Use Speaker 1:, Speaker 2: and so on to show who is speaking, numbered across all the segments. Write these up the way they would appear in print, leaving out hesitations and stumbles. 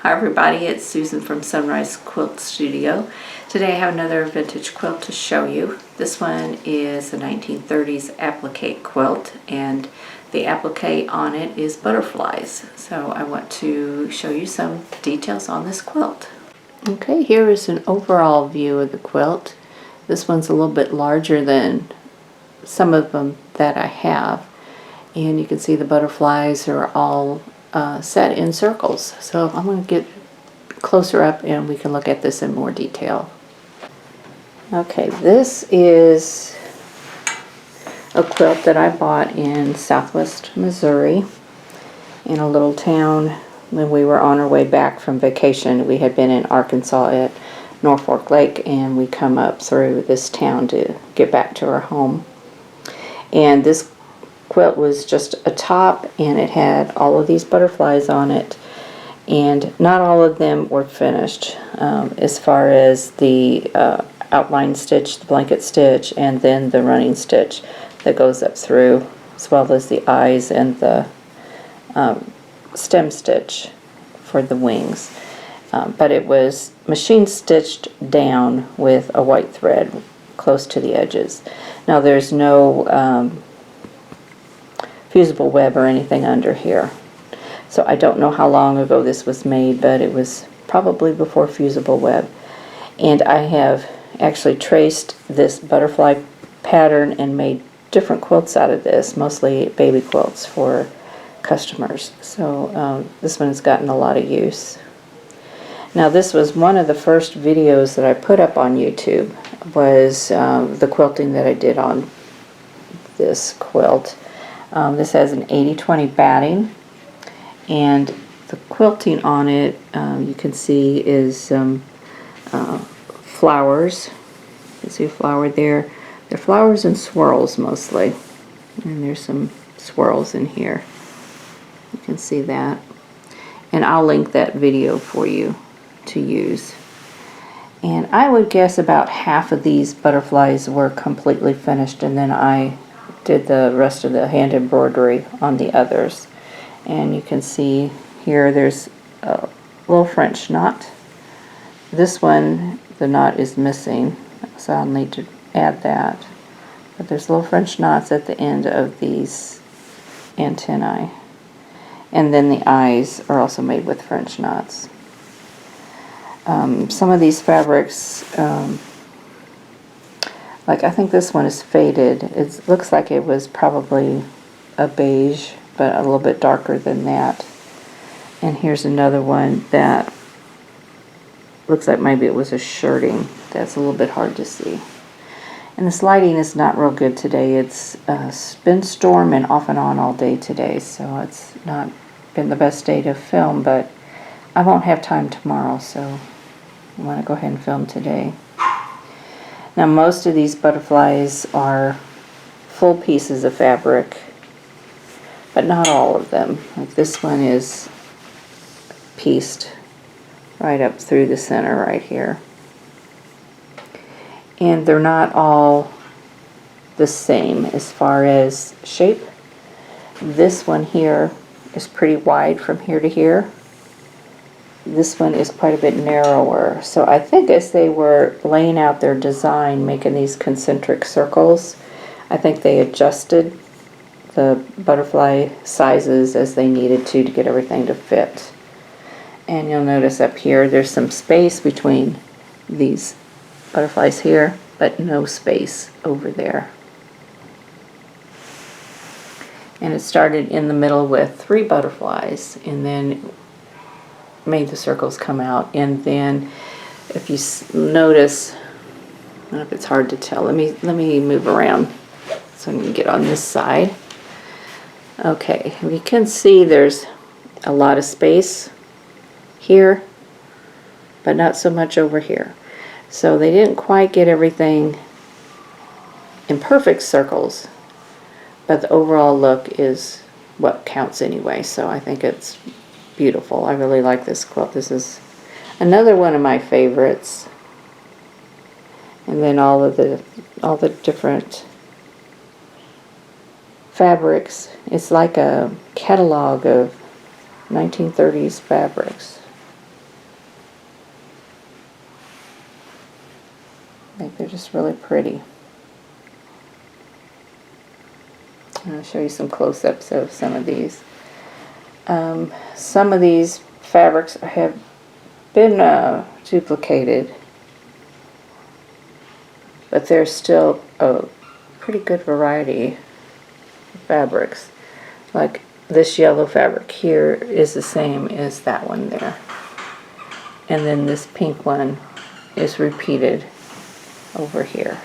Speaker 1: Hi everybody, it's Susan from Sunrise Quilt Studio. Today I have another vintage quilt to show you. This one is a 1930s applique quilt, and the applique on it is butterflies. So I want to show you some details on this quilt. Okay, here is an overall view of the quilt. This one's a little bit larger than some of them that I have, and you can see the butterflies are all set in circles. So I'm going to get closer up and we can look at this in more detail. Okay, this is a quilt that I bought in southwest Missouri in a little town when we were on our way back from vacation. We had been in Arkansas at Norfolk Lake, and we come up through this town to get back to our home. And this quilt was just a top, and it had all of these butterflies on it, and not all of them were finished as far as the outline stitch, the blanket stitch, and then the running stitch that goes up through, as well as the eyes and the stem stitch for the wings. But it was machine stitched down with a white thread close to the edges. Now there's no fusible web or anything under here. So I don't know how long ago this was made, but it was probably before fusible web. And I have actually traced this butterfly pattern and made different quilts out of this, mostly baby quilts for customers. So this one has gotten a lot of use. Now this was one of the first videos that I put up on YouTube, was the quilting that I did on this quilt. This has an 80-20 batting, and the quilting on it, you can see, is some flowers. You can see a flower there. They're flowers and swirls mostly, and there's some swirls in here. You can see that, and I'll link that video for you to use. And I would guess about half of these butterflies were completely finished, and then I did the rest of the hand embroidery on the others. And you can see here there's a little French knot. This one, the knot is missing, so I'll need to add that. But there's little French knots at the end of these antennae. And then the eyes are also made with French knots. Some of these fabrics, like I think this one is faded. It looks like it was probably a beige, but a little bit darker than that. And here's another one that looks like maybe it was a shirting. That's a little bit hard to see. And this lighting is not real good today. It's been storm and off and on all day today, so it's not been the best day to film, but I won't have time tomorrow, so I want to go ahead and film today. Now most of these butterflies are full pieces of fabric, but not all of them. Like this one is pieced right up through the center right here. And they're not all the same as far as shape. This one here is pretty wide from here to here. This one is quite a bit narrower. So I think as they were laying out their design, making these concentric circles, I think they adjusted the butterfly sizes as they needed to get everything to fit. And you'll notice up here there's some space between these butterflies here, but no space over there. And it started in the middle with 3 butterflies, and then made the circles come out. And then if you notice, I don't know if it's hard to tell, let me move around so I can get on this side. Okay, we can see there's a lot of space here, but not so much over here. So they didn't quite get everything in perfect circles, but the overall look is what counts anyway. So I think it's beautiful. I really like this quilt. This is another one of my favorites. And then all the different fabrics. It's like a catalog of 1930s fabrics. think they're just really pretty. I'll show you some close-ups of some of these. Some of these fabrics have been duplicated, but there's still a pretty good variety of fabrics. Like this yellow fabric here is the same as that one there. And then this pink one is repeated over here.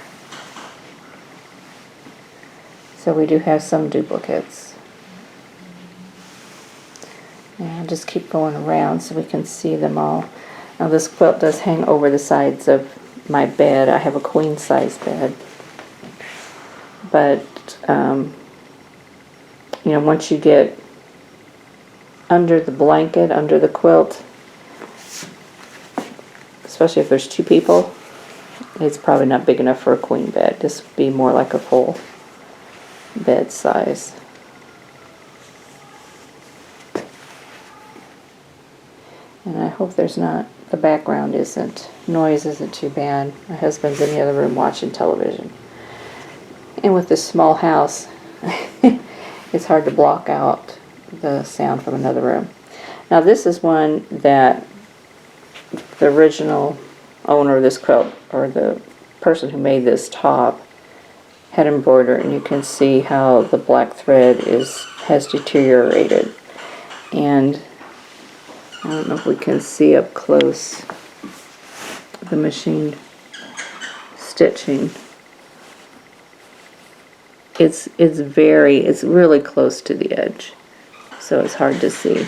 Speaker 1: So we do have some duplicates. And I'll just keep going around so we can see them all. Now this quilt does hang over the sides of my bed. I have a queen size bed. But, you know, once you get under the blanket, under the quilt, especially if there's two people, it's probably not big enough for a queen bed. This would be more like a full bed size. And I hope there's not, the background noise isn't too bad. My husband's in the other room watching television. And with this small house, it's hard to block out the sound from another room. Now this is one that the original owner of this quilt, or the person who made this top, had embroidered, and you can see how the black thread has deteriorated. And I don't know if we can see up close the machine stitching. It's really close to the edge, so it's hard to see.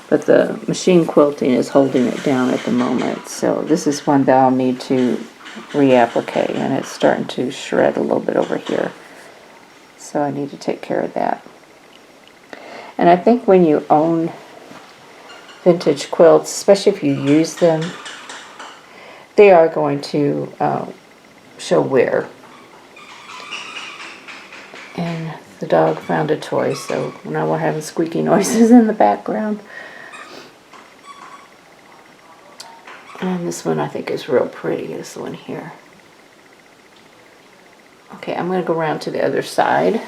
Speaker 1: But the machine quilting is holding it down at the moment. So this is one that I'll need to reapplique, and it's starting to shred a little bit over here. So I need to take care of that. And I think when you own vintage quilts, especially if you use them, they are going to show wear. And the dog found a toy, so now we're having squeaky noises in the background. And this one I think is real pretty, this one here. Okay, I'm going to go around to the other side.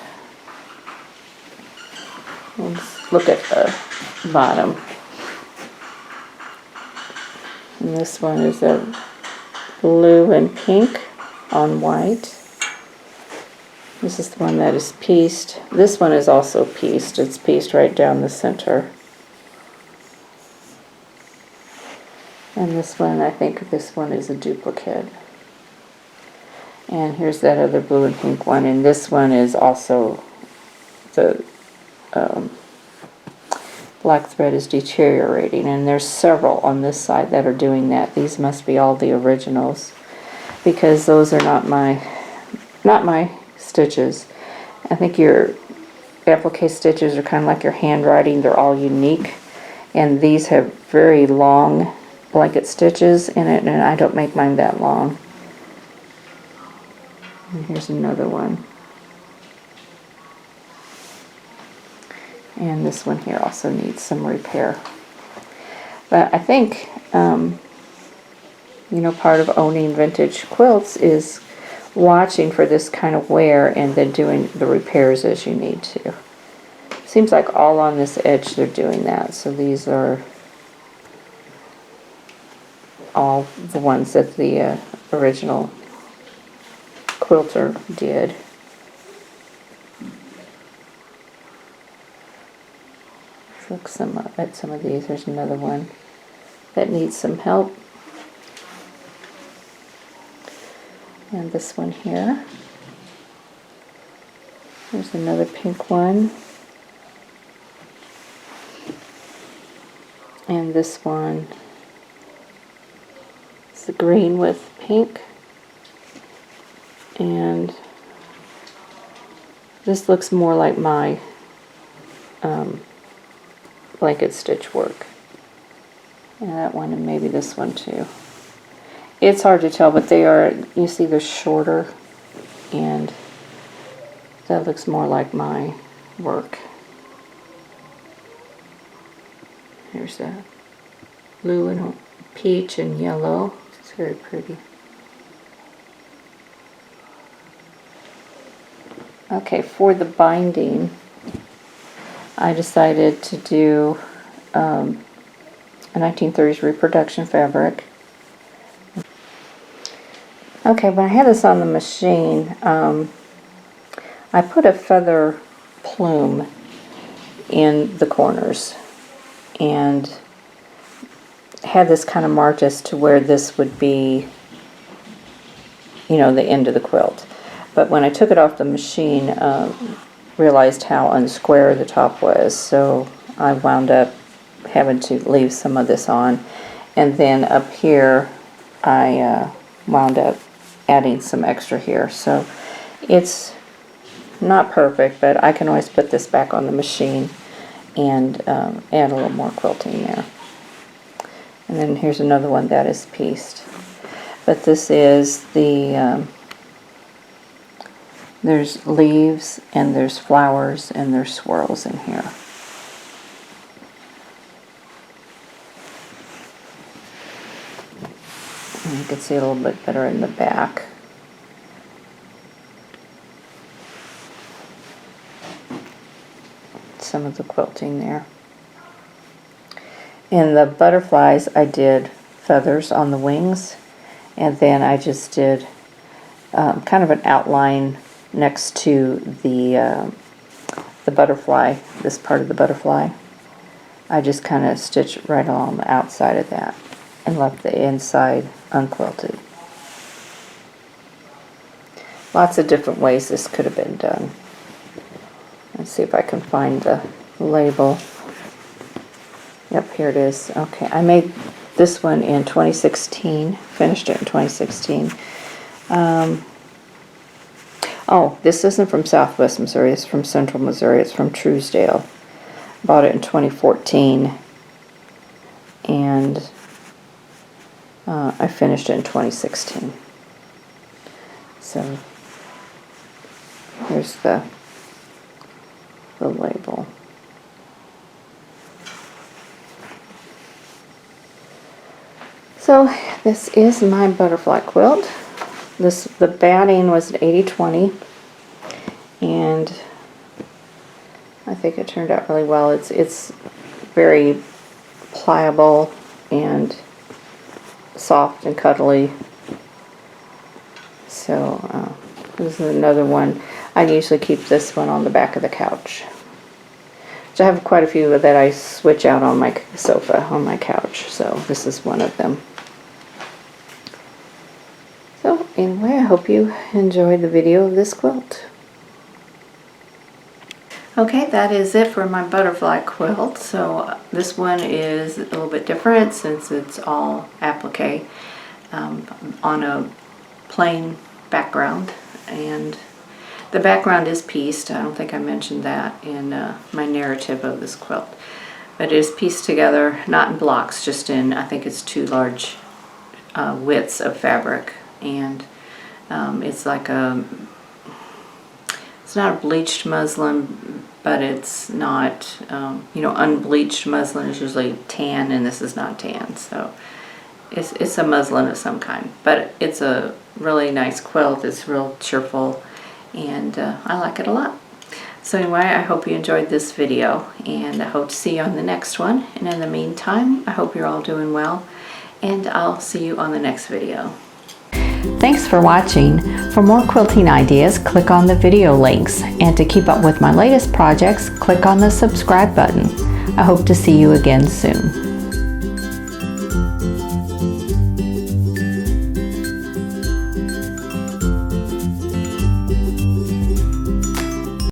Speaker 1: Let's look at the bottom. And this one is a blue and pink on white. This is the one that is pieced. This one is also pieced. It's pieced right down the center. And this one, I think this one is a duplicate. And here's that other blue and pink one. And this one is also, the black thread is deteriorating. And there's several on this side that are doing that. These must be all the originals, because those are not my stitches. I think your applique stitches are kind of like your handwriting. They're all unique. And these have very long blanket stitches in it, and I don't make mine that long. And here's another one. And this one here also needs some repair. But I think, you know, part of owning vintage quilts is watching for this kind of wear and then doing the repairs as you need to. Seems like all on this edge they're doing that. So these are all the ones that the original quilter did. Let's look at some of these. There's another one that needs some help. And this one here. There's another pink one. And this one, it's the green with pink. And this looks more like my blanket stitch work. And that one, and maybe this one too. It's hard to tell, but they are, you see they're shorter, and that looks more like my work. Here's a blue and peach and yellow. It's very pretty. Okay, for the binding, I decided to do a 1930s reproduction fabric. Okay, when I had this on the machine, I put a feather plume in the corners and had this kind of marked as to where this would be, you know, the end of the quilt. But when I took it off the machine, realized how unsquare the top was, so I wound up having to leave some of this on. And then up here, I wound up adding some extra here. So it's not perfect, but I can always put this back on the machine and add a little more quilting there. And then here's another one that is pieced. But this is the, there's leaves and there's flowers and there's swirls in here. And you can see a little bit better in the back. Some of the quilting there. In the butterflies, I did feathers on the wings, and then I just did kind of an outline next to the butterfly, this part of the butterfly. I just kind of stitched right along the outside of that and left the inside unquilted. Lots of different ways this could have been done. Let's see if I can find the label. Yep, here it is. Okay, I made this one in 2016, finished it in 2016. Oh, this isn't from Southwest Missouri, it's from Central Missouri, it's from Truesdale. Bought it in 2014, and I finished it in 2016. So, here's the label. So this is my butterfly quilt. The batting was an 80-20, and I think it turned out really well. It's very pliable and soft and cuddly. So this is another one. I usually keep this one on the back of the couch. So I have quite a few that I switch out on my sofa, on my couch. So this is one of them. So anyway, I hope you enjoyed the video of this quilt. Okay, that is it for my butterfly quilt. So this one is a little bit different since it's all applique on a plain background, and the background is pieced. I don't think I mentioned that in my narrative of this quilt, but it is pieced together, not in blocks, just in, I think it's 2 large widths of fabric, and it's like it's not a bleached muslin, but it's not, you know, unbleached muslin is usually tan, and this is not tan, so it's a muslin of some kind. But it's a really nice quilt. It's real cheerful, and I like it a lot. So anyway, I hope you enjoyed this video, and I hope to see you on the next one. And in the meantime, I hope you're all doing well, and I'll see you on the next video. Thanks for watching. For more quilting ideas, click on the video links, and to keep up with my latest projects, click on the subscribe button. I hope to see you again soon.